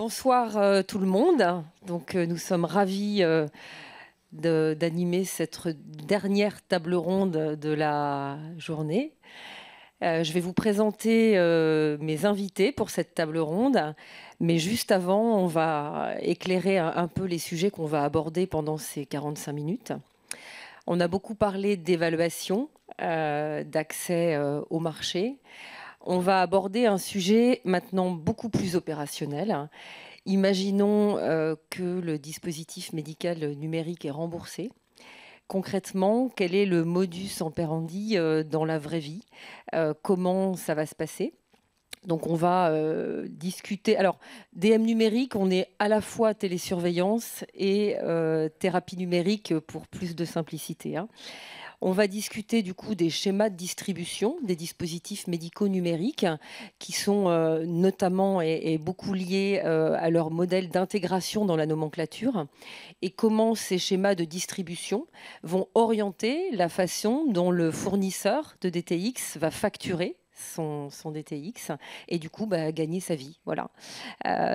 Bonsoir tout le monde. Donc, nous sommes ravis d'animer cette dernière table ronde de la journée. Je vais vous présenter mes invités pour cette table ronde. Mais juste avant, on va éclairer un peu les sujets qu'on va aborder pendant ces 45 minutes. On a beaucoup parlé d'évaluation, d'accès au marché. On va aborder un sujet maintenant beaucoup plus opérationnel. Imaginons que le dispositif médical numérique est remboursé. Concrètement, quel est le modus operandi dans la vraie vie? Comment ça va se passer? Donc on va discuter. Alors, DM numérique, on est à la fois télésurveillance et thérapie numérique pour plus de simplicité, hein. On va discuter du coup des schémas de distribution des dispositifs médicaux numériques qui sont notamment et beaucoup liés à leur modèle d'intégration dans la nomenclature et comment ces schémas de distribution vont orienter la façon dont le fournisseur de DTX va facturer son DTX et du coup gagner sa vie. Voilà.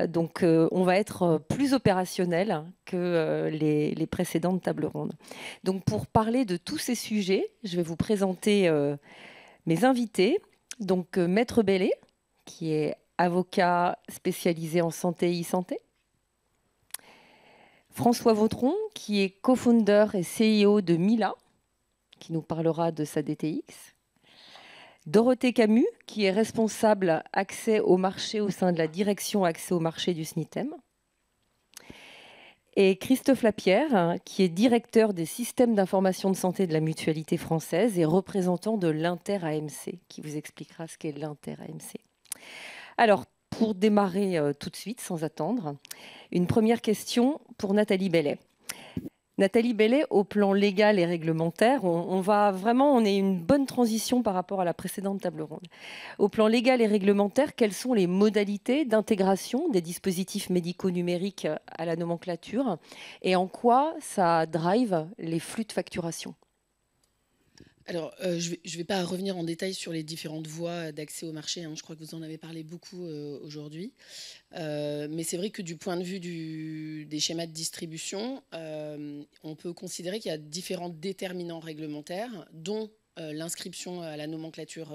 Donc on va être plus opérationnel que les précédentes tables rondes. Donc pour parler de tous ces sujets, je vais vous présenter mes invités. Donc Maître Bellé, qui est avocat spécialisé en santé et e-santé. François Vautron, qui est co-founder et CEO de Mila, qui nous parlera de sa DTX. Dorothée Camus, qui est responsable accès au marché au sein de la direction accès au marché du SNITEM. Et Christophe Lapierre, qui est directeur des systèmes d'information de santé de la Mutualité française et représentant de l'Inter-AMC, qui vous expliquera ce qu'est l'Inter-AMC. Alors, pour démarrer tout de suite, sans attendre, une première question pour Nathalie Bellet. Nathalie Bellet, au plan légal et réglementaire, on est une bonne transition par rapport à la précédente table ronde. Au plan légal et réglementaire, quelles sont les modalités d'intégration des dispositifs médicaux numériques à la nomenclature et en quoi ça drive les flux de facturation? Alors, je ne vais pas revenir en détail sur les différentes voies d'accès au marché, hein. Je crois que vous en avez parlé beaucoup aujourd'hui. Mais c'est vrai que du point de vue des schémas de distribution, on peut considérer qu'il y a différents déterminants réglementaires, dont l'inscription à la nomenclature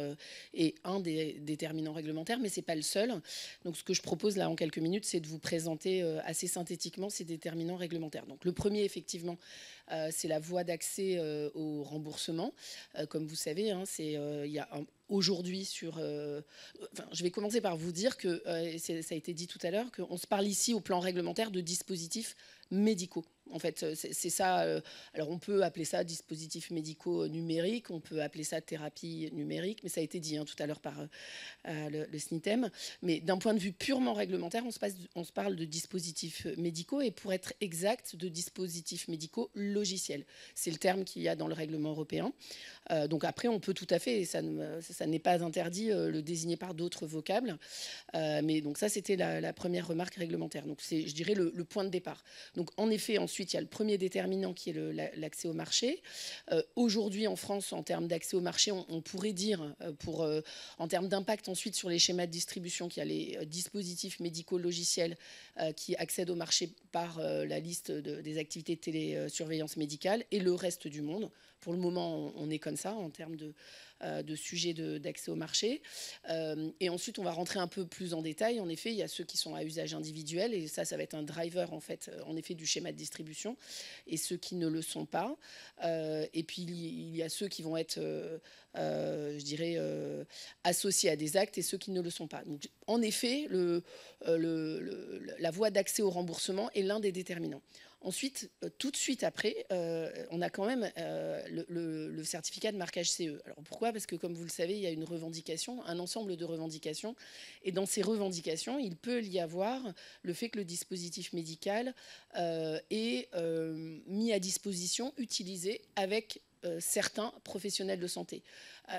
est un des déterminants réglementaires, mais ce n'est pas le seul. Donc ce que je propose là en quelques minutes, c'est de vous présenter assez synthétiquement ces déterminants réglementaires. Donc le premier, effectivement, c'est la voie d'accès au remboursement. Comme vous savez, hein, il y a aujourd'hui je vais commencer par vous dire que, ça a été dit tout à l'heure, qu'on se parle ici au plan réglementaire de dispositifs médicaux. En fait, c'est ça. Alors, on peut appeler ça dispositifs médicaux numériques, on peut appeler ça thérapie numérique, mais ça a été dit tout à l'heure par le SNITEM. Mais d'un point de vue purement réglementaire, on se parle de dispositifs médicaux et, pour être exact, de dispositifs médicaux logiciels. C'est le terme qu'il y a dans le règlement européen. Donc après, on peut tout à fait, et ça n'est pas interdit, le désigner par d'autres vocables. Mais donc ça, c'était la première remarque réglementaire. Donc c'est, je dirais, le point de départ. Donc en effet, ensuite, il y a le premier déterminant qui est l'accès au marché. Aujourd'hui, en France, en termes d'accès au marché, on pourrait dire, en termes d'impact ensuite sur les schémas de distribution, qu'il y a les dispositifs médicaux logiciels qui accèdent au marché par la liste des activités de télésurveillance médicale et le reste du monde. Pour le moment, on est comme ça en termes de sujets d'accès au marché. Et ensuite, on va rentrer un peu plus en détail. En effet, il y a ceux qui sont à usage individuel, et ça va être un driver, en effet, du schéma de distribution, et ceux qui ne le sont pas. Et puis, il y a ceux qui vont être, je dirais, associés à des actes, et ceux qui ne le sont pas. Donc, en effet, la voie d'accès au remboursement est l'un des déterminants. Ensuite, tout de suite après, on a quand même le certificat de marquage CE. Alors pourquoi? Parce que, comme vous le savez, il y a une revendication, un ensemble de revendications. Et dans ces revendications, il peut y avoir le fait que le dispositif médical est mis à disposition, utilisé avec certains professionnels de santé.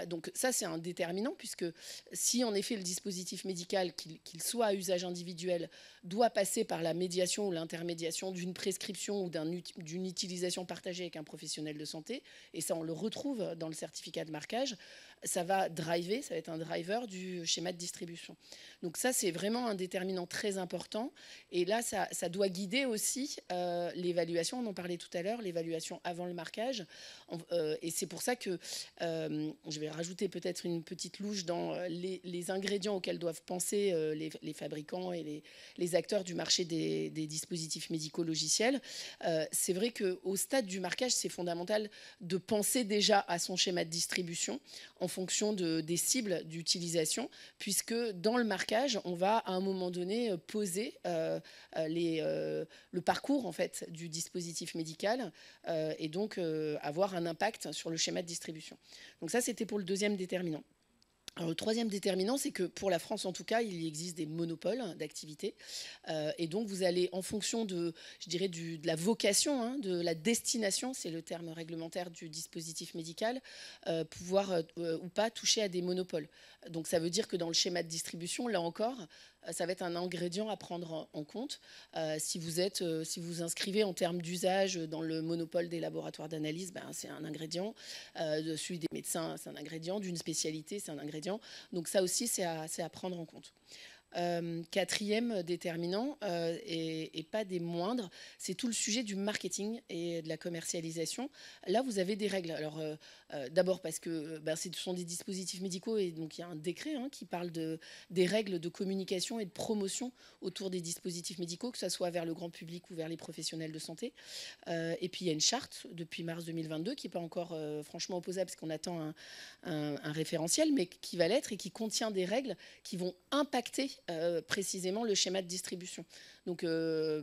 Donc ça, c'est un déterminant, puisque si en effet le dispositif médical, qu'il soit à usage individuel, doit passer par la médiation ou l'intermédiation d'une prescription ou d'une utilisation partagée avec un professionnel de santé, et ça on le retrouve dans le certificat de marquage, ça va être un driver du schéma de distribution. Donc ça, c'est vraiment un déterminant très important. Et là, ça doit guider aussi l'évaluation. On en parlait tout à l'heure, l'évaluation avant le marquage. Et c'est pour ça que je vais rajouter peut-être une petite louche dans les ingrédients auxquels doivent penser les fabricants et les acteurs du marché des dispositifs médicaux logiciels. C'est vrai qu'au stade du marquage, c'est fondamental de penser déjà à son schéma de distribution en fonction des cibles d'utilisation, puisque dans le marquage, on va à un moment donné poser le parcours en fait, du dispositif médical et donc avoir un impact sur le schéma de distribution. Donc ça, c'était pour le deuxième déterminant. Alors, le troisième déterminant, c'est que pour la France, en tout cas, il existe des monopoles d'activité. Et donc, vous allez, en fonction de, je dirais, de la vocation, hein, de la destination, c'est le terme réglementaire du dispositif médical, pouvoir ou pas toucher à des monopoles. Donc, ça veut dire que dans le schéma de distribution, là encore, ça va être un ingrédient à prendre en compte. Si vous inscrivez en termes d'usage dans le monopole des laboratoires d'analyse, c'est un ingrédient. Celui des médecins, c'est un ingrédient. D'une spécialité, c'est un ingrédient. Donc ça aussi, c'est à prendre en compte. Quatrième déterminant, et pas des moindres, c'est tout le sujet du marketing et de la commercialisation. Là, vous avez des règles. Alors, d'abord parce que ce sont des dispositifs médicaux et donc il y a un décret qui parle des règles de communication et de promotion autour des dispositifs médicaux, que ce soit vers le grand public ou vers les professionnels de santé. Et puis, il y a une charte depuis mars 2022 qui n'est pas encore franchement opposable parce qu'on attend un référentiel, mais qui va l'être et qui contient des règles qui vont impacter précisément le schéma de distribution. Donc,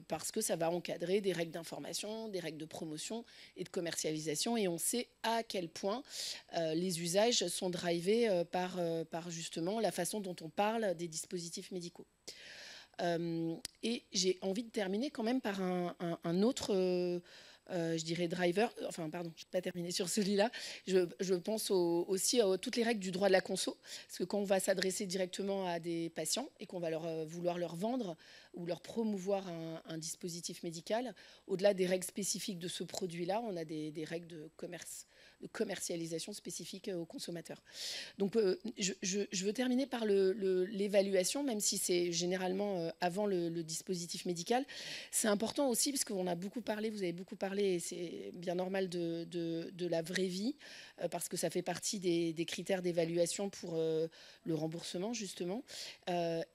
parce que ça va encadrer des règles d'information, des règles de promotion et de commercialisation. Et on sait à quel point les usages sont drivés par justement la façon dont on parle des dispositifs médicaux. Et j'ai envie de terminer quand même par un autre... je dirais driver, enfin pardon, je ne vais pas terminer sur celui-là, je pense aussi à toutes les règles du droit de la conso, parce que quand on va s'adresser directement à des patients et qu'on va vouloir leur vendre ou leur promouvoir un dispositif médical, au-delà des règles spécifiques de ce produit-là, on a des règles de commercialisation spécifiques aux consommateurs. Donc je veux terminer par l'évaluation, même si c'est généralement avant le dispositif médical. C'est important aussi, parce qu'on a beaucoup parlé, vous avez beaucoup parlé, et c'est bien normal de la vraie vie, parce que ça fait partie des critères d'évaluation pour le remboursement, justement.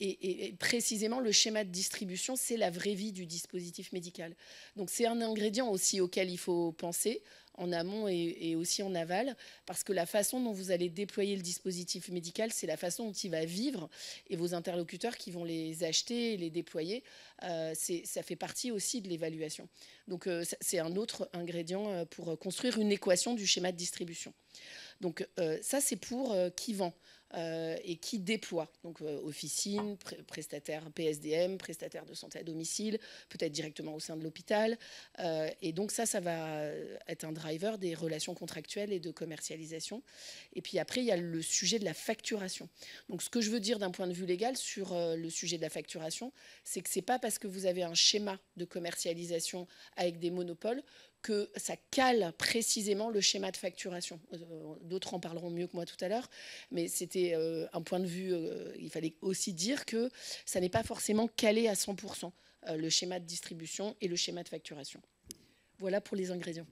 Et précisément, le schéma de distribution, c'est la vraie vie du dispositif médical. Donc c'est un ingrédient aussi auquel il faut penser, en amont et aussi en aval, parce que la façon dont vous allez déployer le dispositif médical, c'est la façon dont il va vivre, et vos interlocuteurs qui vont les acheter et les déployer, ça fait partie aussi de l'évaluation. Donc c'est un autre ingrédient pour construire une équation du schéma de distribution. Donc ça, c'est pour qui vend et qui déploie. Donc officine, prestataire PSDM, prestataire de santé à domicile, peut-être directement au sein de l'hôpital. Et donc ça va être un driver des relations contractuelles et de commercialisation. Et puis après, il y a le sujet de la facturation. Donc ce que je veux dire d'un point de vue légal sur le sujet de la facturation, c'est que ce n'est pas parce que vous avez un schéma de commercialisation avec des monopoles que ça cale précisément le schéma de facturation. D'autres en parleront mieux que moi tout à l'heure, mais c'était un point de vue, il fallait aussi dire que ça n'est pas forcément calé à 100%, le schéma de distribution et le schéma de facturation. Voilà pour les ingrédients.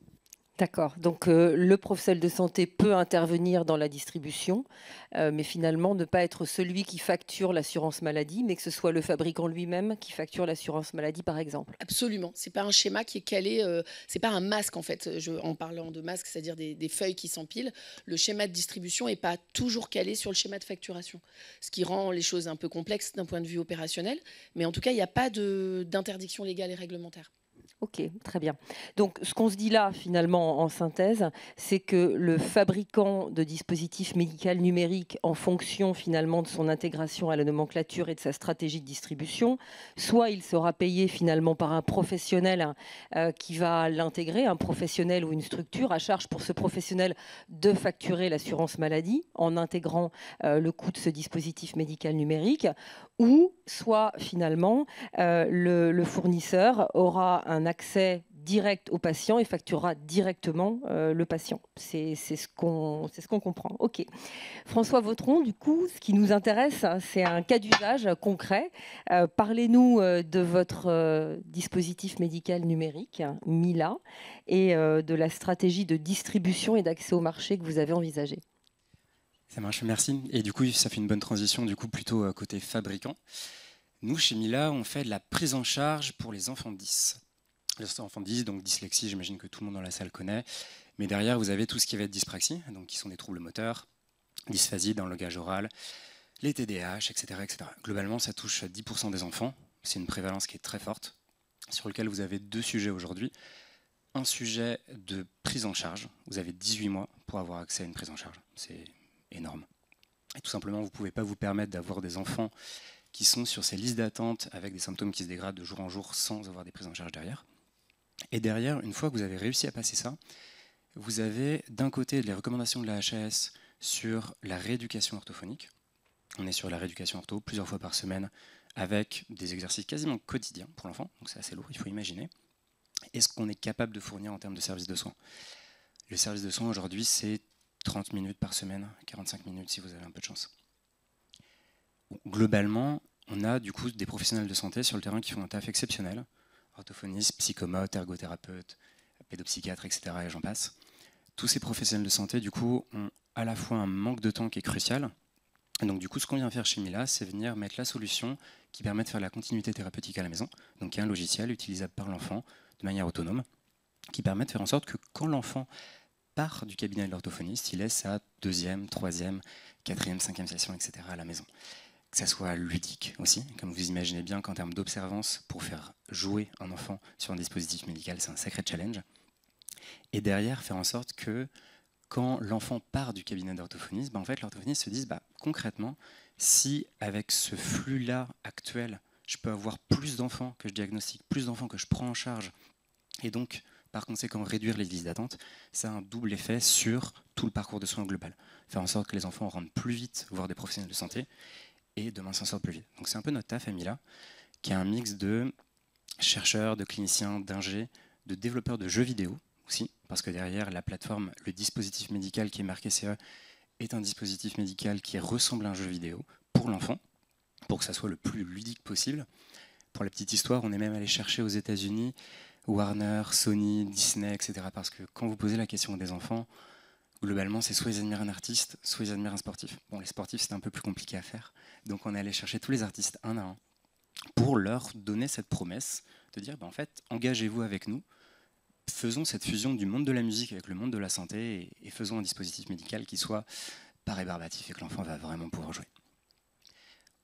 D'accord. Donc, le professionnel de santé peut intervenir dans la distribution, mais finalement ne pas être celui qui facture l'assurance maladie, mais que ce soit le fabricant lui-même qui facture l'assurance maladie, par exemple. Absolument. C'est pas un schéma qui est calé. C'est pas un masque, en fait. En parlant de masque, c'est-à-dire des feuilles qui s'empilent, le schéma de distribution n'est pas toujours calé sur le schéma de facturation, ce qui rend les choses un peu complexes d'un point de vue opérationnel. Mais en tout cas, il n'y a pas d'interdiction légale et réglementaire. Ok, très bien. Donc, ce qu'on se dit là, finalement, en synthèse, c'est que le fabricant de dispositifs médicaux numériques, en fonction, finalement, de son intégration à la nomenclature et de sa stratégie de distribution, soit il sera payé, finalement, par un professionnel qui va l'intégrer, un professionnel ou une structure, à charge pour ce professionnel de facturer l'assurance maladie en intégrant le coût de ce dispositif médical numérique, ou soit, finalement, le fournisseur aura un accès direct au patient et facturera directement le patient. C'est ce qu'on comprend. Ok. François Vautron, du coup, ce qui nous intéresse, c'est un cas d'usage concret. Parlez-nous de votre dispositif médical numérique, Mila, et de la stratégie de distribution et d'accès au marché que vous avez envisagée. Ça marche, merci. Et du coup, ça fait une bonne transition, du coup, plutôt côté fabricant. Nous, chez Mila, on fait de la prise en charge pour les enfants 10. Les enfants 10, donc dyslexie, j'imagine que tout le monde dans la salle connaît. Mais derrière, vous avez tout ce qui va être dyspraxie, donc qui sont des troubles moteurs, dysphasie dans le langage oral, les TDAH, etc., etc. Globalement, ça touche 10% des enfants. C'est une prévalence qui est très forte, sur lequel vous avez 2 sujets aujourd'hui. Un sujet de prise en charge. Vous avez 18 mois pour avoir accès à une prise en charge. C'est énorme. Et tout simplement, vous ne pouvez pas vous permettre d'avoir des enfants qui sont sur ces listes d'attente avec des symptômes qui se dégradent de jour en jour sans avoir des prises en charge derrière. Et derrière, une fois que vous avez réussi à passer ça, vous avez d'un côté les recommandations de la HAS sur la rééducation orthophonique. On est sur la rééducation ortho plusieurs fois par semaine avec des exercices quasiment quotidiens pour l'enfant, donc c'est assez lourd, il faut imaginer. Et ce qu'on est capable de fournir en termes de services de soins. Le service de soins aujourd'hui, c'est 30 minutes par semaine, 45 minutes si vous avez un peu de chance. Globalement, on a du coup des professionnels de santé sur le terrain qui font un taf exceptionnel, orthophonistes, psychomotes, ergothérapeutes, pédopsychiatres, etc. et j'en passe. Tous ces professionnels de santé, du coup, ont à la fois un manque de temps qui est crucial. Et donc, du coup, ce qu'on vient faire chez Mila, c'est venir mettre la solution qui permet de faire la continuité thérapeutique à la maison. Donc, il y a un logiciel utilisable par l'enfant de manière autonome qui permet de faire en sorte que quand l'enfant part du cabinet de l'orthophoniste, il laisse sa 2e, 3e, 4e, 5e session, etc. à la maison. Que ça soit ludique aussi, comme vous imaginez bien qu'en termes d'observance, pour faire jouer un enfant sur un dispositif médical, c'est un sacré challenge. Et derrière, faire en sorte que quand l'enfant part du cabinet d'orthophoniste, en fait, l'orthophoniste se dise concrètement, si avec ce flux-là actuel, je peux avoir plus d'enfants que je diagnostique, plus d'enfants que je prends en charge, et donc, par conséquent, réduire les listes d'attente, ça a un double effet sur tout le parcours de soins global. Faire en sorte que les enfants rentrent plus vite voir des professionnels de santé, et demain s'en sortent plus vite. Donc c'est un peu notre taf, Mila, qui est un mix de chercheurs, de cliniciens, d'ingés, de développeurs de jeux vidéo aussi, parce que derrière la plateforme, le dispositif médical qui est marqué CE est un dispositif médical qui ressemble à un jeu vidéo pour l'enfant, pour que ça soit le plus ludique possible. Pour la petite histoire, on est même allé chercher aux États-Unis Warner, Sony, Disney, etc. Parce que quand vous posez la question à des enfants, globalement, c'est soit ils admirent un artiste, soit ils admirent un sportif. Bon, les sportifs, c'est un peu plus compliqué à faire. Donc on est allé chercher tous les artistes un à un pour leur donner cette promesse de dire, en fait, engagez-vous avec nous, faisons cette fusion du monde de la musique avec le monde de la santé et faisons un dispositif médical qui soit pas rébarbatif et que l'enfant va vraiment pouvoir jouer.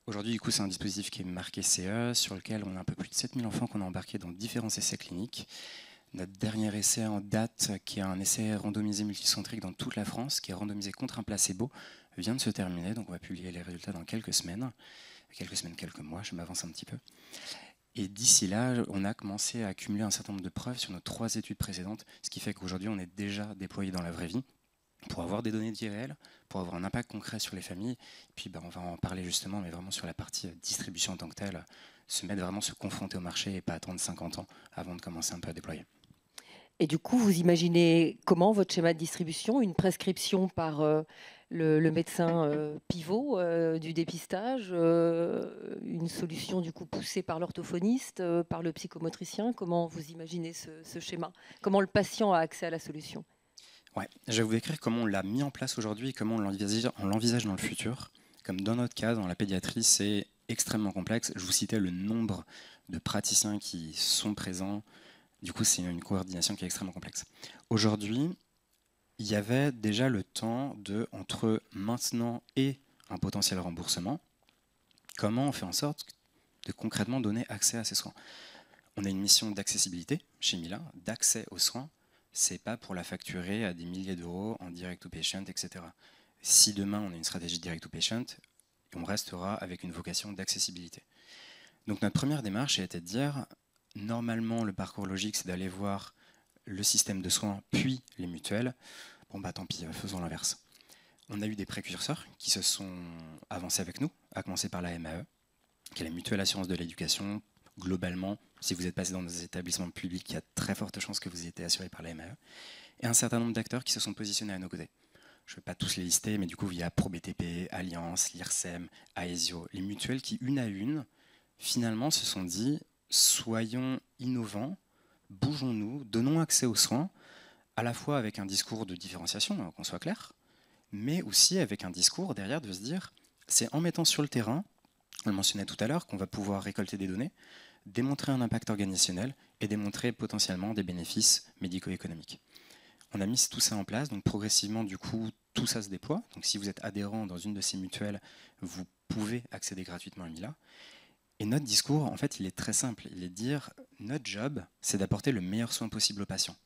Aujourd'hui, du coup, c'est un dispositif qui est marqué CE, sur lequel on a un peu plus de 7000 enfants qu'on a embarqués dans différents essais cliniques. Notre dernier essai en date, qui est un essai randomisé multicentrique dans toute la France, qui est randomisé contre un placebo, vient de se terminer. Donc on va publier les résultats dans quelques semaines, quelques mois, je m'avance un petit peu. Et d'ici là, on a commencé à accumuler un certain nombre de preuves sur nos 3 études précédentes, ce qui fait qu'aujourd'hui, on est déjà déployé dans la vraie vie pour avoir des données de vie réelle, pour avoir un impact concret sur les familles. Et puis on va en parler justement, mais vraiment sur la partie distribution en tant que telle, se confronter au marché et pas attendre 50 ans avant de commencer un peu à déployer. Et du coup, vous imaginez comment votre schéma de distribution? Une prescription par le médecin pivot du dépistage, une solution du coup poussée par l'orthophoniste, par le psychomotricien. Comment vous imaginez ce schéma? Comment le patient a accès à la solution? Ouais, je vais vous décrire comment on l'a mis en place aujourd'hui et comment on l'envisage dans le futur. Comme dans notre cas, dans la pédiatrie, c'est extrêmement complexe. Je vous citais le nombre de praticiens qui sont présents. Du coup, c'est une coordination qui est extrêmement complexe. Aujourd'hui, il y avait déjà le temps de, entre maintenant et un potentiel remboursement, comment on fait en sorte de concrètement donner accès à ces soins. On a une mission d'accessibilité chez Mila, d'accès aux soins. C'est pas pour la facturer à des milliers d'euros en direct to patient, etc. Si demain on a une stratégie direct to patient, on restera avec une vocation d'accessibilité. Donc notre première démarche a été de dire, normalement le parcours logique c'est d'aller voir le système de soins puis les mutuelles. Bon bah tant pis, faisons l'inverse. On a eu des précurseurs qui se sont avancés avec nous, à commencer par la MAE, qui est la mutuelle assurance de l'éducation. Globalement, si vous êtes passé dans des établissements publics, il y a très forte chance que vous ayez été assuré par la MAE. Et un certain nombre d'acteurs qui se sont positionnés à nos côtés. Je ne vais pas tous les lister, mais du coup, il y a ProBTP, Alliance, l'IRSEM, Aesio, les mutuelles qui, une à une, finalement se sont dit « soyons innovants, bougeons-nous, donnons accès aux soins », à la fois avec un discours de différenciation, qu'on soit clair, mais aussi avec un discours derrière de se dire « c'est en mettant sur le terrain, on le mentionnait tout à l'heure, qu'on va pouvoir récolter des données, démontrer un impact organisationnel et démontrer potentiellement des bénéfices médico-économiques ». On a mis tout ça en place, donc progressivement, du coup, tout ça se déploie. Donc si vous êtes adhérent dans une de ces mutuelles, vous pouvez accéder gratuitement à Mila. Et notre discours, en fait, il est très simple. Il est de dire, notre job, c'est d'apporter le meilleur soin possible aux patients.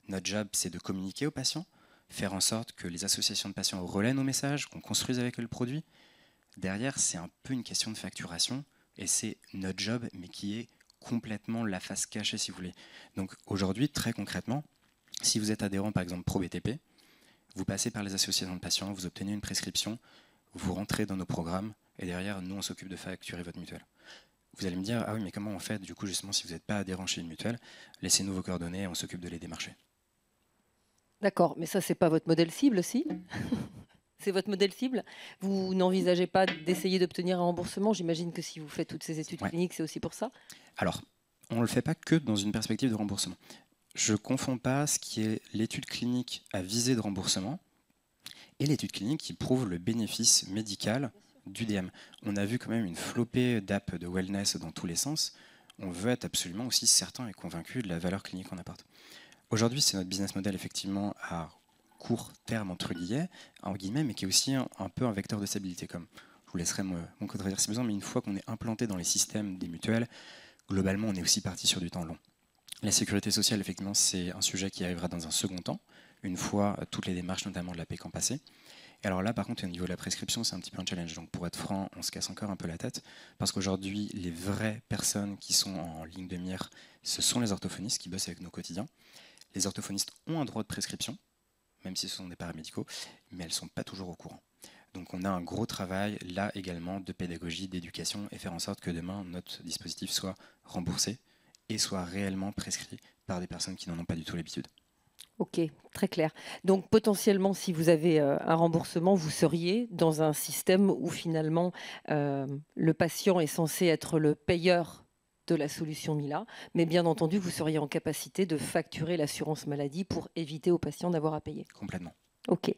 Notre job, c'est de communiquer aux patients, faire en sorte que les associations de patients relaient nos messages, qu'on construise avec eux le produit. Derrière, c'est un peu une question de facturation, et c'est notre job, mais qui est complètement la face cachée, si vous voulez. Donc aujourd'hui, très concrètement, si vous êtes adhérent, par exemple, ProBTP, vous passez par les associations de patients, vous obtenez une prescription, vous rentrez dans nos programmes, et derrière, nous, on s'occupe de facturer votre mutuelle. Vous allez me dire, ah oui, mais comment on fait, du coup, justement, si vous n'êtes pas adhérent chez une mutuelle, laissez-nous vos coordonnées et on s'occupe de les démarcher. D'accord, mais ça, c'est pas votre modèle cible, si? C'est votre modèle cible? Vous n'envisagez pas d'essayer d'obtenir un remboursement? J'imagine que si vous faites toutes ces études cliniques, c'est aussi pour ça? Alors, on ne le fait pas que dans une perspective de remboursement. Je ne confonds pas ce qui est l'étude clinique à visée de remboursement et l'étude clinique qui prouve le bénéfice médical du DM. On a vu quand même une flopée d'apps de wellness dans tous les sens. On veut être absolument aussi certain et convaincu de la valeur clinique qu'on apporte. Aujourd'hui, c'est notre business model effectivement à court terme, entre guillemets, mais qui est aussi un peu un vecteur de stabilité. Comme je vous laisserai mon contredire si besoin, mais une fois qu'on est implanté dans les systèmes des mutuelles, globalement, on est aussi parti sur du temps long. La sécurité sociale, effectivement, c'est un sujet qui arrivera dans un second temps, une fois toutes les démarches, notamment de la PECAM passées. Et alors là, par contre, au niveau de la prescription, c'est un petit peu un challenge. Donc pour être franc, on se casse encore un peu la tête, parce qu'aujourd'hui, les vraies personnes qui sont en ligne de mire, ce sont les orthophonistes qui bossent avec nos quotidiens. Les orthophonistes ont un droit de prescription, même si ce sont des paramédicaux, mais elles ne sont pas toujours au courant. Donc on a un gros travail, là également, de pédagogie, d'éducation, et faire en sorte que demain, notre dispositif soit remboursé et soit réellement prescrit par des personnes qui n'en ont pas du tout l'habitude. Ok, très clair. Donc potentiellement, si vous avez un remboursement, vous seriez dans un système où finalement le patient est censé être le payeur de la solution Mila, mais bien entendu, vous seriez en capacité de facturer l'assurance maladie pour éviter aux patients d'avoir à payer. Complètement. Ok.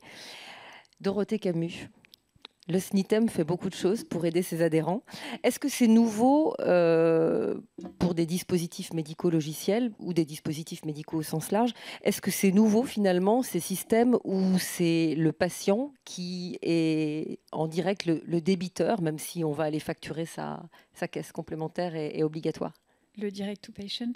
Dorothée Camus. Le SNITEM fait beaucoup de choses pour aider ses adhérents. Est-ce que c'est nouveau pour des dispositifs médicaux logiciels ou des dispositifs médicaux au sens large? Est-ce que c'est nouveau finalement ces systèmes où c'est le patient qui est en direct le débiteur, même si on va aller facturer sa caisse complémentaire et obligatoire? Le direct to patient.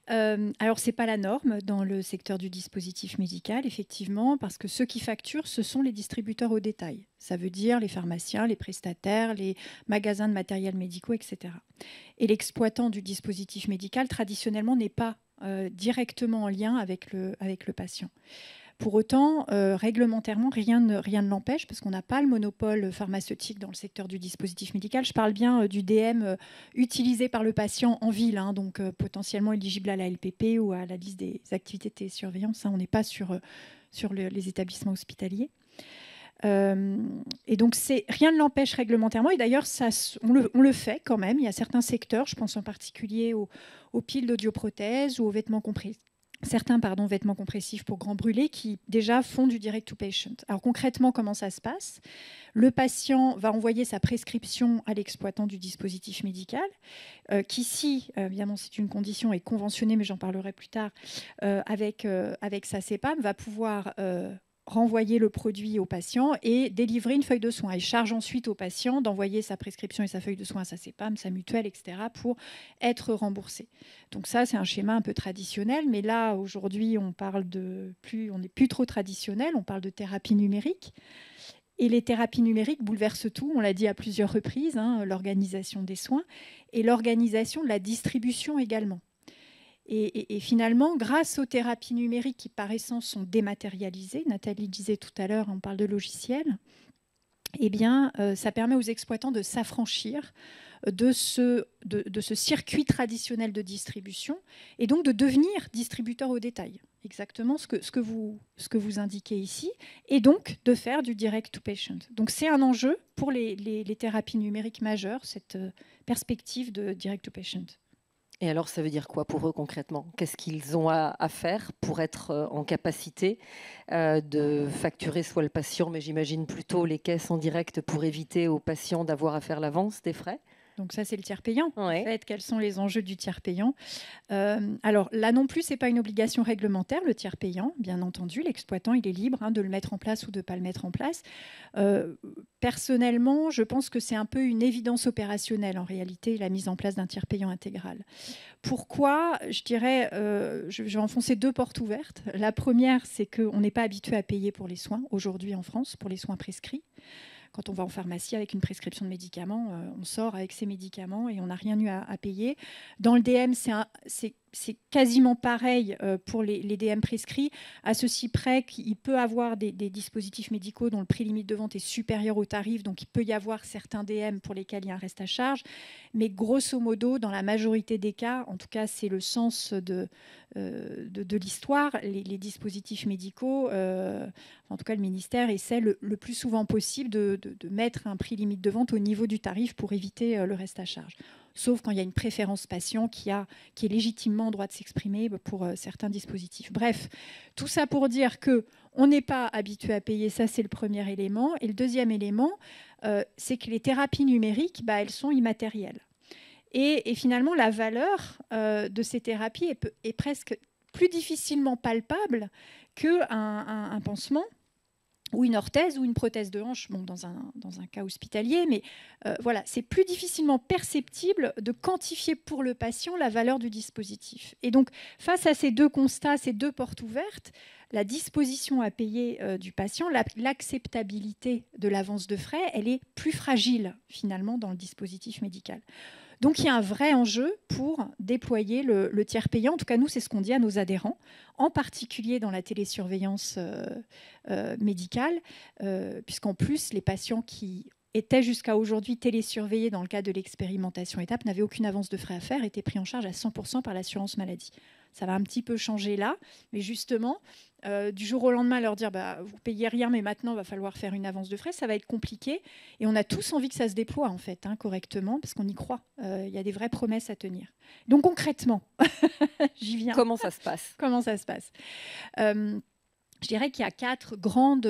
Alors, ce n'est pas la norme dans le secteur du dispositif médical, effectivement, parce que ceux qui facturent, ce sont les distributeurs au détail. Ça veut dire les pharmaciens, les prestataires, les magasins de matériel médicaux, etc. Et l'exploitant du dispositif médical, traditionnellement, n'est pas directement en lien avec le patient. Pour autant, réglementairement, rien ne l'empêche, parce qu'on n'a pas le monopole pharmaceutique dans le secteur du dispositif médical. Je parle bien du DM utilisé par le patient en ville, hein, donc potentiellement éligible à la LPP ou à la liste des activités de télésurveillance. Hein, on n'est pas sur les établissements hospitaliers. Et donc, rien ne l'empêche réglementairement. Et d'ailleurs, on le fait quand même. Il y a certains secteurs, je pense en particulier aux piles d'audioprothèses ou aux vêtements compressifs. Certains vêtements compressifs pour grands brûlés qui déjà font du direct to patient. Alors concrètement, comment ça se passe? Le patient va envoyer sa prescription à l'exploitant du dispositif médical, qui, si, évidemment c'est une condition, est conventionnée, mais j'en parlerai plus tard, avec sa CEPAM, va pouvoir renvoyer le produit au patient et délivrer une feuille de soins. Et charge ensuite au patient d'envoyer sa prescription et sa feuille de soins à sa CEPAM, sa mutuelle, etc. pour être remboursé. Donc ça, c'est un schéma un peu traditionnel. Mais là, aujourd'hui, on n'est plus trop traditionnel. On parle de thérapie numérique. Et les thérapies numériques bouleversent tout, on l'a dit à plusieurs reprises, l'organisation des soins et l'organisation de la distribution également. Et finalement, grâce aux thérapies numériques qui par essence sont dématérialisées, Nathalie disait tout à l'heure, on parle de logiciels, eh bien, ça permet aux exploitants de s'affranchir de ce circuit traditionnel de distribution et donc de devenir distributeur au détail. Exactement ce que vous indiquez ici, et donc de faire du direct to patient. Donc c'est un enjeu pour les thérapies numériques majeures, cette perspective de direct to patient. Et alors, ça veut dire quoi pour eux concrètement? Qu'est-ce qu'ils ont à faire pour être en capacité de facturer soit le patient, mais j'imagine plutôt les caisses en direct pour éviter aux patients d'avoir à faire l'avance des frais? Donc ça, c'est le tiers payant. Ouais. En fait, quels sont les enjeux du tiers payant? Alors là non plus, ce n'est pas une obligation réglementaire, le tiers payant. Bien entendu, l'exploitant, il est libre de le mettre en place ou de ne pas le mettre en place. Personnellement, je pense que c'est un peu une évidence opérationnelle, en réalité, la mise en place d'un tiers payant intégral. Pourquoi? Je dirais, je vais enfoncer deux portes ouvertes. La première, c'est qu'on n'est pas habitué à payer pour les soins, aujourd'hui en France, pour les soins prescrits. Quand on va en pharmacie avec une prescription de médicaments, on sort avec ces médicaments et on n'a rien eu à payer. Dans le DM, c'est quasiment pareil pour les DM prescrits, à ceci près qu'il peut avoir des dispositifs médicaux dont le prix limite de vente est supérieur au tarif, donc il peut y avoir certains DM pour lesquels il y a un reste à charge. Mais grosso modo, dans la majorité des cas, en tout cas c'est le sens de l'histoire, les dispositifs médicaux, en tout cas le ministère essaie le plus souvent possible de mettre un prix limite de vente au niveau du tarif pour éviter le reste à charge. Sauf quand il y a une préférence patient qui est légitimement en droit de s'exprimer pour certains dispositifs. Bref, tout ça pour dire qu'on n'est pas habitué à payer, ça c'est le premier élément. Et le deuxième élément, c'est que les thérapies numériques, elles sont immatérielles. Et finalement, la valeur de ces thérapies est presque plus difficilement palpable qu'un pansement ou une orthèse ou une prothèse de hanche, dans un cas hospitalier, mais voilà, c'est plus difficilement perceptible de quantifier pour le patient la valeur du dispositif. Et donc, face à ces deux constats, ces deux portes ouvertes, la disposition à payer du patient, l'acceptabilité de l'avance de frais, elle est plus fragile finalement dans le dispositif médical. Donc, il y a un vrai enjeu pour déployer le tiers payant. En tout cas, nous, c'est ce qu'on dit à nos adhérents, en particulier dans la télésurveillance médicale, puisqu'en plus, les patients qui étaient jusqu'à aujourd'hui télésurveillés dans le cadre de l'expérimentation étape n'avaient aucune avance de frais à faire, étaient pris en charge à 100% par l'assurance maladie. Ça va un petit peu changer là, mais justement, du jour au lendemain, leur dire vous payez rien, mais maintenant, il va falloir faire une avance de frais, ça va être compliqué. Et on a tous envie que ça se déploie, en fait, correctement, parce qu'on y croit. Il y a des vraies promesses à tenir. Donc, concrètement, j'y viens. Comment ça se passe? Comment ça se passe? Je dirais qu'il y a 4 grandes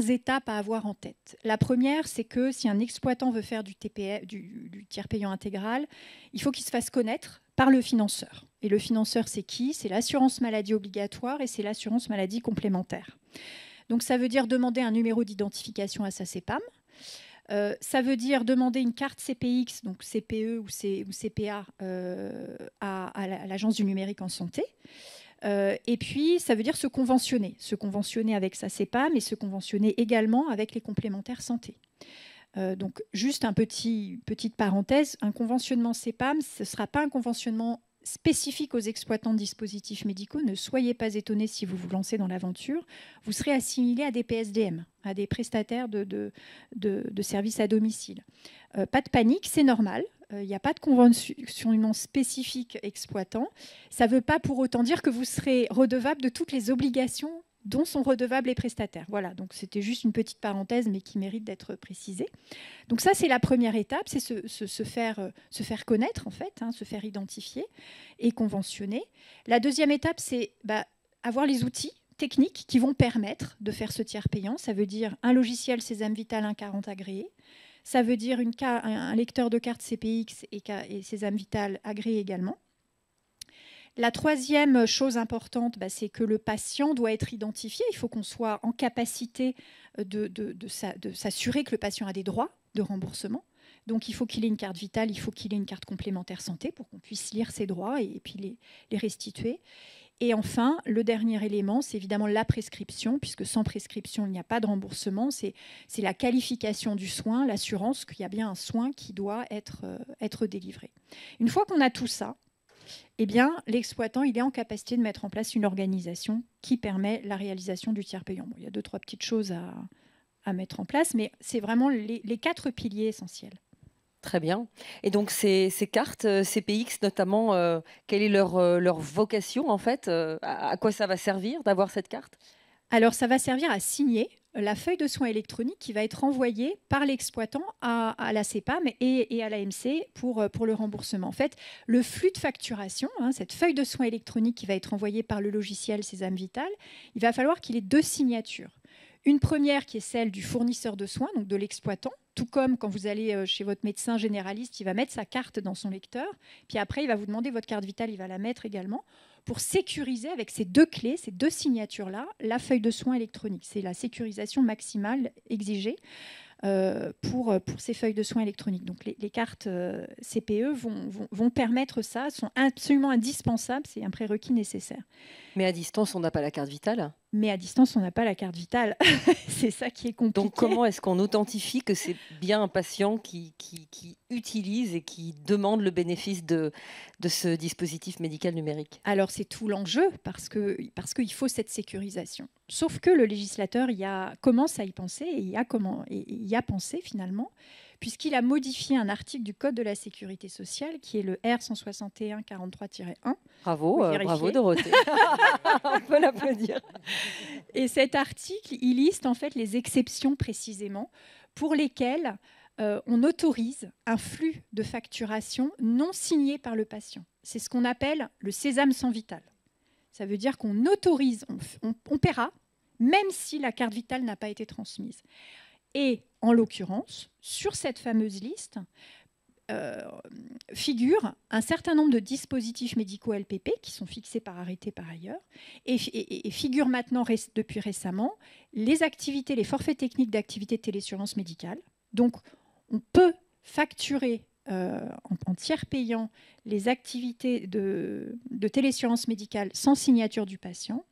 étapes à avoir en tête. La première, c'est que si un exploitant veut faire du tiers payant intégral, il faut qu'il se fasse connaître par le financeur. Et le financeur, c'est qui? C'est l'assurance maladie obligatoire et c'est l'assurance maladie complémentaire. Donc ça veut dire demander un numéro d'identification à sa CEPAM. Ça veut dire demander une carte CPX, donc CPE ou CPA, à l'Agence du numérique en santé. Et puis, ça veut dire se conventionner avec sa CEPAM et se conventionner également avec les complémentaires santé. Donc, juste petite parenthèse, un conventionnement CEPAM, ce ne sera pas un conventionnement spécifique aux exploitants de dispositifs médicaux. Ne soyez pas étonnés si vous vous lancez dans l'aventure. Vous serez assimilé à des PSDM, à des prestataires de services à domicile. Pas de panique, c'est normal. Il n'y a pas de conventionnement spécifique exploitant. Ça ne veut pas pour autant dire que vous serez redevable de toutes les obligations dont sont redevables les prestataires. Voilà, donc c'était juste une petite parenthèse, mais qui mérite d'être précisée. Donc ça, c'est la première étape, c'est se faire connaître, en fait, se faire identifier et conventionner. La deuxième étape, c'est avoir les outils techniques qui vont permettre de faire ce tiers payant. Ça veut dire un logiciel Sésame Vital 1.40 agréé. Ça veut dire un lecteur de carte CPX et Sésame Vital agréé également. La troisième chose importante, c'est que le patient doit être identifié. Il faut qu'on soit en capacité de s'assurer que le patient a des droits de remboursement. Donc, il faut qu'il ait une carte vitale, il faut qu'il ait une carte complémentaire santé pour qu'on puisse lire ses droits et puis les restituer. Et enfin, le dernier élément, c'est évidemment la prescription, puisque sans prescription, il n'y a pas de remboursement. C'est la qualification du soin, l'assurance qu'il y a bien un soin qui doit être délivré. Une fois qu'on a tout ça, eh bien, l'exploitant il est en capacité de mettre en place une organisation qui permet la réalisation du tiers payant. Bon, il y a 2-3 petites choses à mettre en place, mais c'est vraiment les 4 piliers essentiels. Très bien. Et donc ces cartes CPX notamment, quelle est leur vocation en fait, à quoi ça va servir d'avoir cette carte? Alors ça va servir à signer la feuille de soins électronique qui va être envoyée par l'exploitant à la CPAM et à l'AMC pour le remboursement. En fait, le flux de facturation, cette feuille de soins électronique qui va être envoyée par le logiciel Sésame Vital, il va falloir qu'il ait 2 signatures. Une première qui est celle du fournisseur de soins, donc de l'exploitant, tout comme quand vous allez chez votre médecin généraliste, il va mettre sa carte dans son lecteur, puis après il va vous demander votre carte vitale, il va la mettre également, pour sécuriser avec ces 2 clés, ces 2 signatures-là, la feuille de soins électronique. C'est la sécurisation maximale exigée pour ces feuilles de soins électroniques. Donc les cartes CPE vont permettre ça, sont absolument indispensables, c'est un prérequis nécessaire. Mais à distance, on n'a pas la carte vitale? Mais à distance, on n'a pas la carte vitale. C'est ça qui est compliqué. Donc comment est-ce qu'on authentifie que c'est bien un patient qui utilise et qui demande le bénéfice de ce dispositif médical numérique? Alors c'est tout l'enjeu parce qu'il faut cette sécurisation. Sauf que le législateur commence à y penser et y a pensé finalement, puisqu'il a modifié un article du Code de la sécurité sociale qui est le R161-43-1. Bravo Dorothée. On peut l'applaudir. Et cet article, il liste en fait les exceptions précisément pour lesquelles on autorise un flux de facturation non signé par le patient. C'est ce qu'on appelle le sésame sans vital. Ça veut dire qu'on autorise, on paiera, même si la carte vitale n'a pas été transmise. Et en l'occurrence, sur cette fameuse liste, figurent un certain nombre de dispositifs médicaux LPP qui sont fixés par arrêté par ailleurs et figurent maintenant depuis récemment les forfaits techniques d'activité de télésurveillance médicale. Donc on peut facturer en tiers payant les activités de télésurveillance médicale sans signature du patient.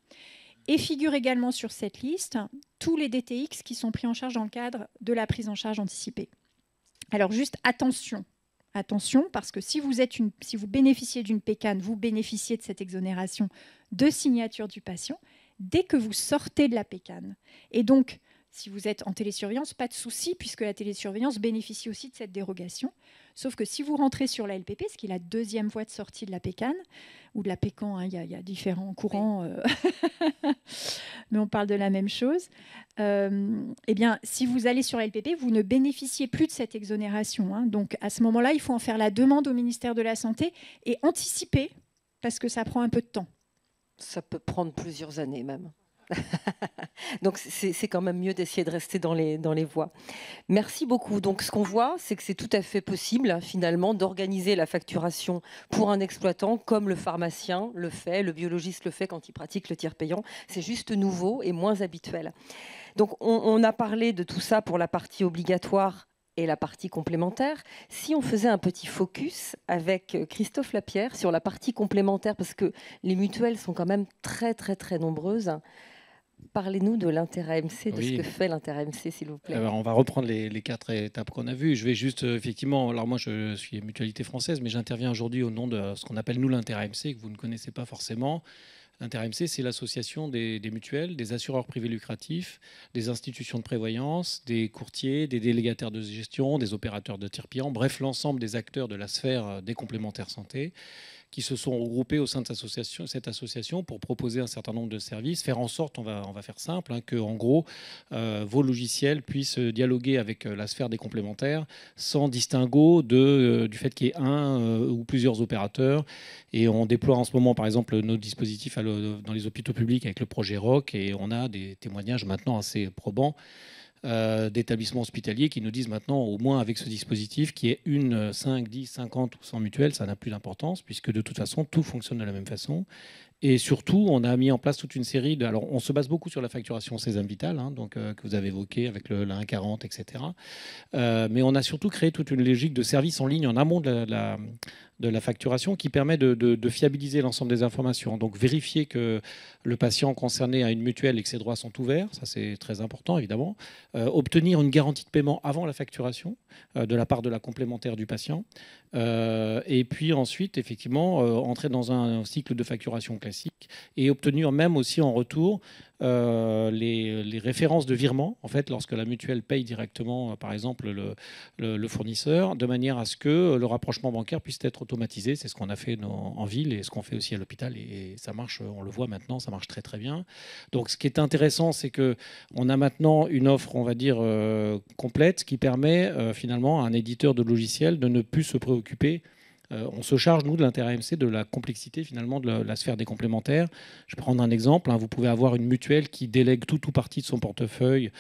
Et figurent également sur cette liste tous les DTX qui sont pris en charge dans le cadre de la prise en charge anticipée. Alors juste attention, parce que si vous bénéficiez d'une pécane, vous bénéficiez de cette exonération de signature du patient dès que vous sortez de la pécane. Et donc, si vous êtes en télésurveillance, pas de souci, puisque la télésurveillance bénéficie aussi de cette dérogation. Sauf que si vous rentrez sur la LPP, ce qui est la 2e voie de sortie de la pécane, ou de la pécan, il y a différents courants, mais on parle de la même chose, eh bien, si vous allez sur la LPP, vous ne bénéficiez plus de cette exonération. Donc, à ce moment-là, il faut en faire la demande au ministère de la Santé et anticiper, parce que ça prend un peu de temps. Ça peut prendre plusieurs années même. Donc c'est quand même mieux d'essayer de rester dans les voies. Merci beaucoup. Donc ce qu'on voit, c'est que c'est tout à fait possible finalement d'organiser la facturation pour un exploitant comme le pharmacien le fait, le biologiste le fait quand il pratique le tiers payant. C'est juste nouveau et moins habituel. Donc on a parlé de tout ça pour la partie obligatoire et la partie complémentaire. Si on faisait un petit focus avec Christophe Lapierre sur la partie complémentaire, parce que les mutuelles sont quand même très très très nombreuses. Parlez-nous de l'Inter-AMC, de ce que fait l'Inter-AMC, s'il vous plaît. Alors, on va reprendre les 4 étapes qu'on a vues. Je vais juste, effectivement, alors moi je suis mutualité française, mais j'interviens aujourd'hui au nom de ce qu'on appelle nous l'Inter-AMC, que vous ne connaissez pas forcément. L'Inter-AMC, c'est l'association des mutuelles, des assureurs privés lucratifs, des institutions de prévoyance, des courtiers, des délégataires de gestion, des opérateurs de tiers payants, bref, l'ensemble des acteurs de la sphère des complémentaires santé, qui se sont regroupés au sein de cette association pour proposer un certain nombre de services, faire en sorte, on va faire simple, que en gros, vos logiciels puissent dialoguer avec la sphère des complémentaires sans distinguo du fait qu'il y ait un ou plusieurs opérateurs. Et on déploie en ce moment, par exemple, nos dispositifs dans les hôpitaux publics avec le projet ROC, et on a des témoignages maintenant assez probants d'établissements hospitaliers qui nous disent maintenant, au moins avec ce dispositif, qui est 1, 5, 10, 50 ou 100 mutuelles, ça n'a plus d'importance, puisque de toute façon, tout fonctionne de la même façon. Et surtout, on a mis en place toute une série de... Alors, on se base beaucoup sur la facturation Sésame Vital, donc, que vous avez évoqué avec le 1,40, etc. Mais on a surtout créé toute une logique de service en ligne en amont de la facturation qui permet de fiabiliser l'ensemble des informations. Donc, vérifier que le patient concerné a une mutuelle et que ses droits sont ouverts, ça c'est très important évidemment. Obtenir une garantie de paiement avant la facturation de la part de la complémentaire du patient. Et puis ensuite, effectivement, entrer dans un cycle de facturation classique et obtenir même aussi en retour les références de virement, en fait, lorsque la mutuelle paye directement, par exemple, le fournisseur, de manière à ce que le rapprochement bancaire puisse être automatisé. C'est ce qu'on a fait en ville et ce qu'on fait aussi à l'hôpital. Et ça marche, on le voit maintenant, ça marche très très bien. Donc ce qui est intéressant, c'est qu'on a maintenant une offre, on va dire, complète, qui permet finalement à un éditeur de logiciels de ne plus se préoccuper. On se charge, nous, de l'intérêt AMC, de la complexité, finalement, de la sphère des complémentaires. Je vais prendre un exemple. Vous pouvez avoir une mutuelle qui délègue tout ou partie de son portefeuille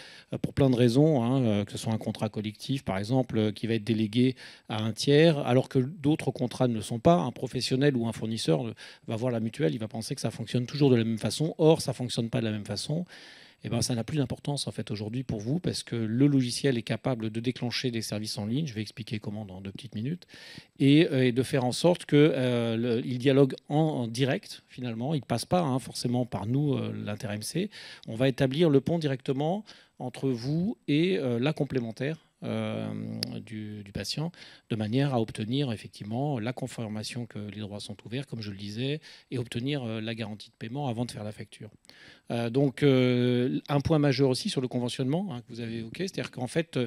pour plein de raisons, que ce soit un contrat collectif, par exemple, qui va être délégué à un tiers, alors que d'autres contrats ne le sont pas. Un professionnel ou un fournisseur va voir la mutuelle, il va penser que ça fonctionne toujours de la même façon. Or, ça ne fonctionne pas de la même façon. Eh ben, ça n'a plus d'importance en fait aujourd'hui pour vous parce que le logiciel est capable de déclencher des services en ligne, je vais expliquer comment dans 2 petites minutes, et de faire en sorte qu'il dialogue en direct finalement, il ne passe pas forcément par nous, l'Inter-MC, on va établir le pont directement entre vous et la complémentaire du patient, de manière à obtenir effectivement la confirmation que les droits sont ouverts, comme je le disais, et obtenir la garantie de paiement avant de faire la facture. Donc, un point majeur aussi sur le conventionnement que vous avez évoqué, c'est-à-dire qu'en fait,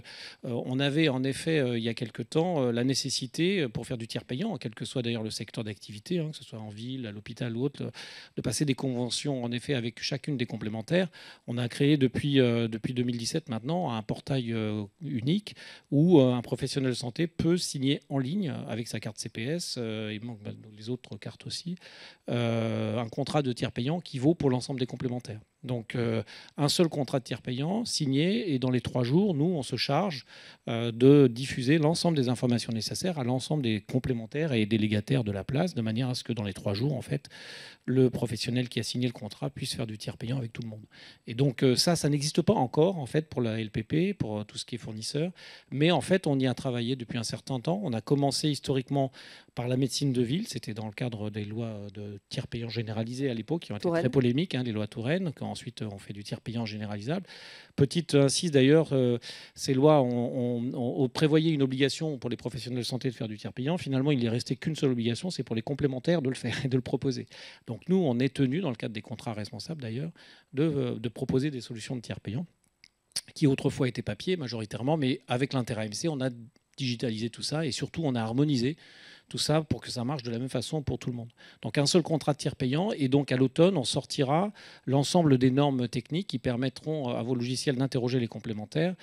on avait en effet, il y a quelque temps, la nécessité, pour faire du tiers payant, quel que soit d'ailleurs le secteur d'activité, que ce soit en ville, à l'hôpital ou autre, de passer des conventions en effet avec chacune des complémentaires. On a créé depuis 2017 maintenant un portail unique où un professionnel de santé peut signer en ligne avec sa carte CPS, il manque les autres cartes aussi, un contrat de tiers payant qui vaut pour l'ensemble des complémentaires. Donc un seul contrat de tiers payant signé et dans les 3 jours, nous, on se charge de diffuser l'ensemble des informations nécessaires à l'ensemble des complémentaires et délégataires de la place, de manière à ce que dans les 3 jours, en fait, le professionnel qui a signé le contrat puisse faire du tiers payant avec tout le monde. Et donc ça n'existe pas encore en fait pour la LPP, pour tout ce qui est fournisseur, mais en fait on y a travaillé depuis un certain temps. On a commencé historiquement par la médecine de ville, c'était dans le cadre des lois de tiers payant généralisé à l'époque, qui ont été très polémiques, les lois Touraine, quand ensuite on fait du tiers payant généralisable. Petite incise d'ailleurs, ces lois on prévoyait une obligation pour les professionnels de santé de faire du tiers payant. Finalement, il n'est resté qu'une seule obligation, c'est pour les complémentaires de le faire et de le proposer. Donc nous, on est tenu, dans le cadre des contrats responsables d'ailleurs, de proposer des solutions de tiers payant qui autrefois étaient papier majoritairement, mais avec l'intérêt AMC, on a digitalisé tout ça et surtout on a harmonisé tout ça pour que ça marche de la même façon pour tout le monde. Donc un seul contrat de tiers payant et donc à l'automne, on sortira l'ensemble des normes techniques qui permettront à vos logiciels d'interroger les complémentaires,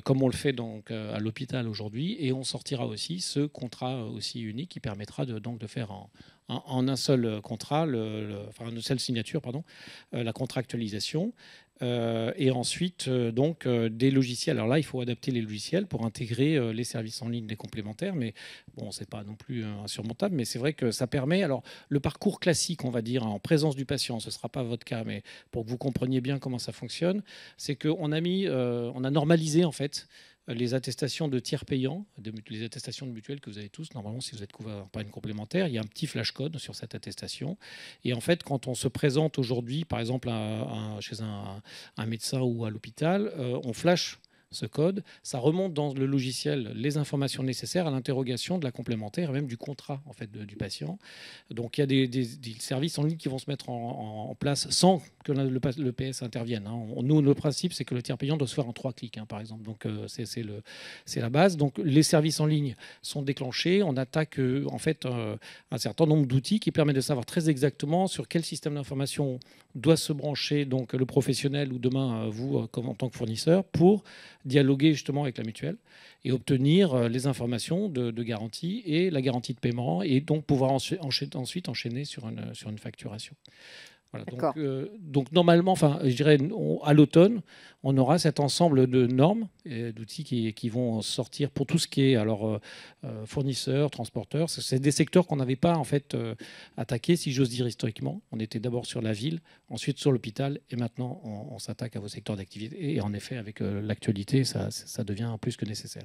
comme on le fait donc à l'hôpital aujourd'hui, et on sortira aussi ce contrat aussi unique qui permettra donc de faire en un seul contrat, enfin une seule signature, pardon, la contractualisation. Et ensuite, donc, des logiciels. Alors là, il faut adapter les logiciels pour intégrer les services en ligne des complémentaires, mais bon, c'est pas non plus insurmontable, mais c'est vrai que ça permet. Alors, le parcours classique, on va dire, en présence du patient, ce ne sera pas votre cas, mais pour que vous compreniez bien comment ça fonctionne, c'est qu'on a normalisé, en fait, les attestations de tiers payants, les attestations de mutuelles que vous avez tous, normalement, si vous êtes couvert par une complémentaire, il y a un petit flash code sur cette attestation. Et en fait, quand on se présente aujourd'hui, par exemple, chez un médecin ou à l'hôpital, on flash ce code, ça remonte dans le logiciel les informations nécessaires à l'interrogation de la complémentaire et même du contrat en fait, du patient. Donc il y a des services en ligne qui vont se mettre en place sans que le PS intervienne. Nous, le principe, c'est que le tiers payant doit se faire en 3 clics, par exemple. Donc c'est la base. Donc les services en ligne sont déclenchés. On attaque en fait un certain nombre d'outils qui permettent de savoir très exactement sur quel système d'information doit se brancher donc le professionnel ou demain vous comme en tant que fournisseur pour dialoguer justement avec la mutuelle et obtenir les informations de garantie et la garantie de paiement et donc pouvoir ensuite enchaîner sur une facturation. Voilà, donc normalement, enfin, je dirais, à l'automne, on aura cet ensemble de normes et d'outils qui vont sortir pour tout ce qui est fournisseurs, transporteurs. C'est des secteurs qu'on n'avait pas en fait attaqués, si j'ose dire historiquement. On était d'abord sur la ville, ensuite sur l'hôpital, et maintenant on s'attaque à vos secteurs d'activité. Et en effet, avec l'actualité, ça devient plus que nécessaire.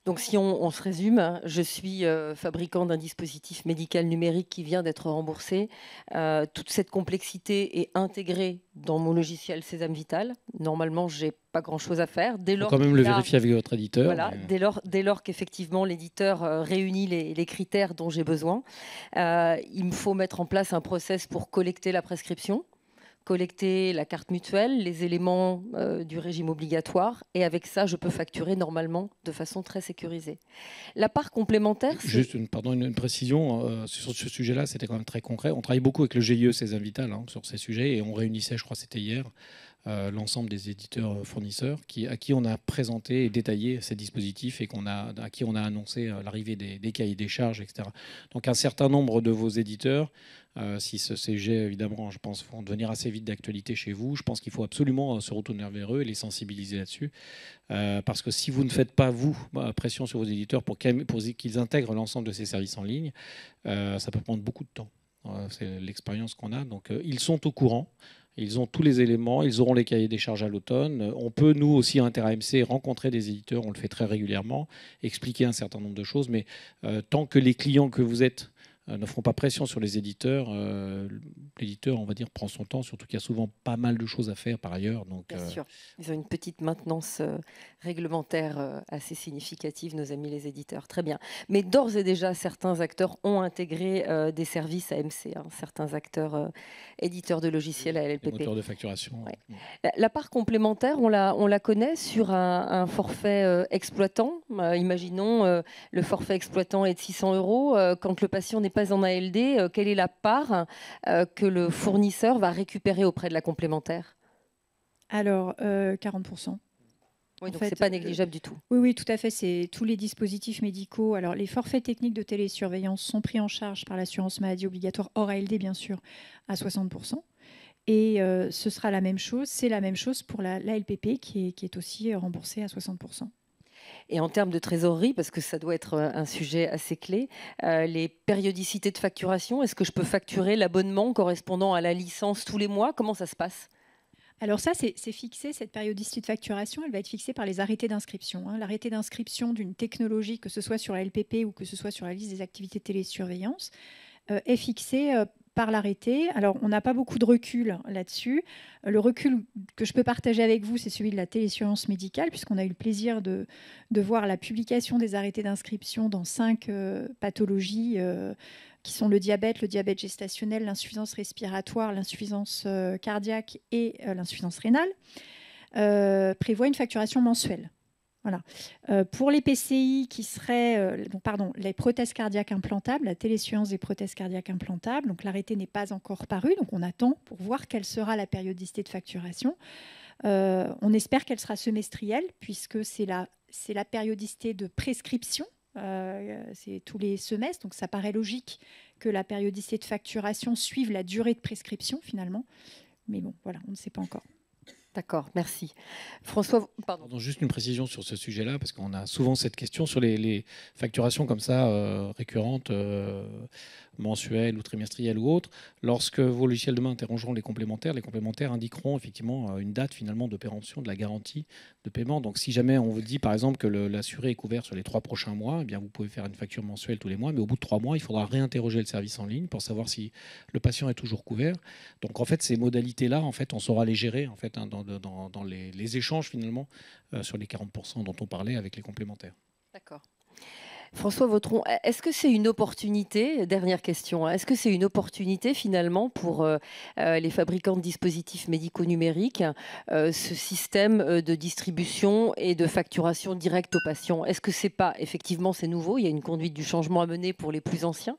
Donc si on se résume, je suis fabricant d'un dispositif médical numérique qui vient d'être remboursé. Toute cette complexité est intégrée dans mon logiciel Sésame Vital. Normalement, je n'ai pas grand-chose à faire. Il faut quand même le vérifier avec votre éditeur. Voilà, dès lors qu'effectivement l'éditeur réunit les critères dont j'ai besoin, il me faut mettre en place un process pour collecter la prescription, collecter la carte mutuelle, les éléments du régime obligatoire, et avec ça, je peux facturer normalement de façon très sécurisée. La part complémentaire... Juste une précision, sur ce sujet-là, c'était quand même très concret. On travaille beaucoup avec le GIE Sésame Vital sur ces sujets, et on réunissait, je crois que c'était hier, l'ensemble des éditeurs fournisseurs à qui on a présenté et détaillé ces dispositifs et à qui on a annoncé l'arrivée des cahiers des charges, etc. Donc un certain nombre de vos éditeurs, si ce sujet, évidemment, je pense, vont devenir assez vite d'actualité chez vous, je pense qu'il faut absolument se retourner vers eux et les sensibiliser là-dessus. Parce que si vous ne faites pas, vous, pression sur vos éditeurs pour qu'ils intègrent l'ensemble de ces services en ligne, ça peut prendre beaucoup de temps. C'est l'expérience qu'on a. Donc ils sont au courant. Ils ont tous les éléments, ils auront les cahiers des charges à l'automne. On peut, nous aussi, à InterAMC, rencontrer des éditeurs, on le fait très régulièrement, expliquer un certain nombre de choses, mais tant que les clients que vous êtes ne feront pas pression sur les éditeurs, l'éditeur, on va dire, prend son temps, surtout qu'il y a souvent pas mal de choses à faire par ailleurs. Donc, bien sûr, ils ont une petite maintenance réglementaire assez significative, nos amis les éditeurs. Très bien. Mais d'ores et déjà, certains acteurs ont intégré des services AMC, certains acteurs éditeurs de logiciels à LLPP. Moteurs de facturation. Ouais. La part complémentaire, on la connaît sur un forfait exploitant. Imaginons le forfait exploitant est de 600 €. Quand le patient n'est pas en ALD, quelle est la part que le fournisseur va récupérer auprès de la complémentaire? Alors, 40%. Oui, donc ce n'est pas négligeable du tout. Oui, tout à fait. C'est tous les dispositifs médicaux. Alors, les forfaits techniques de télésurveillance sont pris en charge par l'assurance maladie obligatoire hors ALD, bien sûr, à 60%. Et ce sera la même chose. C'est la même chose pour l'ALPP qui est aussi remboursée à 60%. Et en termes de trésorerie, parce que ça doit être un sujet assez clé, les périodicités de facturation, est-ce que je peux facturer l'abonnement correspondant à la licence tous les mois? Comment ça se passe? Alors ça, c'est fixé, cette périodicité de facturation, elle va être fixée par les arrêtés d'inscription. L'arrêté d'inscription d'une technologie, que ce soit sur la LPP ou que ce soit sur la liste des activités de télésurveillance, est fixé par l'arrêté. Alors, on n'a pas beaucoup de recul là-dessus. Le recul que je peux partager avec vous, c'est celui de la télésurveillance médicale, puisqu'on a eu le plaisir de voir la publication des arrêtés d'inscription dans 5 pathologies qui sont le diabète gestationnel, l'insuffisance respiratoire, l'insuffisance cardiaque et l'insuffisance rénale, prévoit une facturation mensuelle. Voilà. Pour les PCI qui seraient, les prothèses cardiaques implantables, la télésurveillance des prothèses cardiaques implantables, donc l'arrêté n'est pas encore paru, donc on attend pour voir quelle sera la périodicité de facturation. On espère qu'elle sera semestrielle, puisque c'est la périodicité de prescription. C'est tous les semestres, donc ça paraît logique que la périodicité de facturation suive la durée de prescription finalement. Mais bon, voilà, on ne sait pas encore. D'accord, merci. François, pardon. Juste une précision sur ce sujet-là, parce qu'on a souvent cette question sur les facturations comme ça, récurrentes, mensuelles ou trimestrielles ou autres. Lorsque vos logiciels demain interrogeront les complémentaires indiqueront effectivement une date finalement de péremption de la garantie de paiement. Donc si jamais on vous dit par exemple que l'assuré est couvert sur les 3 prochains mois, eh bien vous pouvez faire une facture mensuelle tous les mois, mais au bout de 3 mois, il faudra réinterroger le service en ligne pour savoir si le patient est toujours couvert. Donc en fait, ces modalités-là, en fait, on saura les gérer en fait, dans les échanges finalement sur les 40% dont on parlait avec les complémentaires. D'accord. François Vautron, est-ce que c'est une opportunité, dernière question, est-ce que c'est une opportunité finalement pour les fabricants de dispositifs médicaux numériques, ce système de distribution et de facturation directe aux patients? Est-ce que c'est pas, effectivement c'est nouveau, il y a une conduite du changement à mener pour les plus anciens,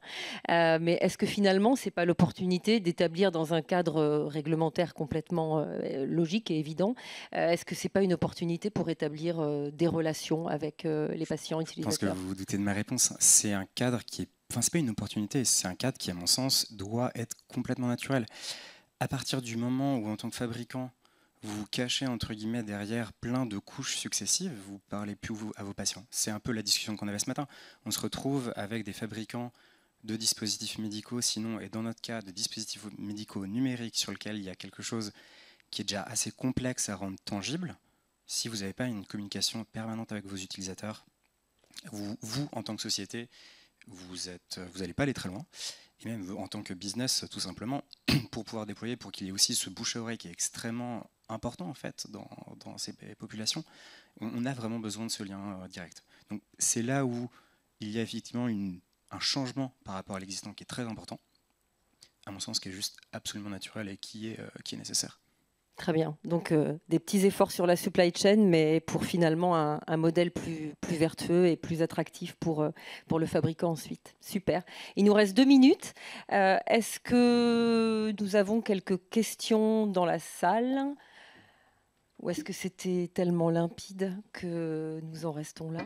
mais est-ce que finalement c'est pas l'opportunité d'établir dans un cadre réglementaire complètement logique et évident, est-ce que c'est pas une opportunité pour établir des relations avec les patients utilisateurs? Je pense que vous vous doutez de ma réponse. C'est un cadre qui est... Enfin, c'est pas une opportunité, c'est un cadre qui, à mon sens, doit être complètement naturel. à partir du moment où, en tant que fabricant, vous vous cachez entre guillemets derrière plein de couches successives, vous ne parlez plus à vos patients. C'est un peu la discussion qu'on avait ce matin. On se retrouve avec des fabricants de dispositifs médicaux, sinon, et dans notre cas, de dispositifs médicaux numériques sur lesquels il y a quelque chose qui est déjà assez complexe à rendre tangible. Si vous n'avez pas une communication permanente avec vos utilisateurs, vous en tant que société, vous n'allez pas aller très loin. Et même en tant que business, tout simplement, pour pouvoir déployer, pour qu'il y ait aussi ce bouche-à-oreille qui est extrêmement important en fait dans ces populations, on a vraiment besoin de ce lien direct. Donc c'est là où il y a effectivement un changement par rapport à l'existant qui est très important, à mon sens, qui est juste absolument naturel et qui est nécessaire. Très bien. Donc, des petits efforts sur la supply chain, mais pour finalement un modèle plus vertueux et plus attractif pour le fabricant ensuite. Super. Il nous reste 2 minutes. Est-ce que nous avons quelques questions dans la salle? Ou est-ce que c'était tellement limpide que nous en restons là?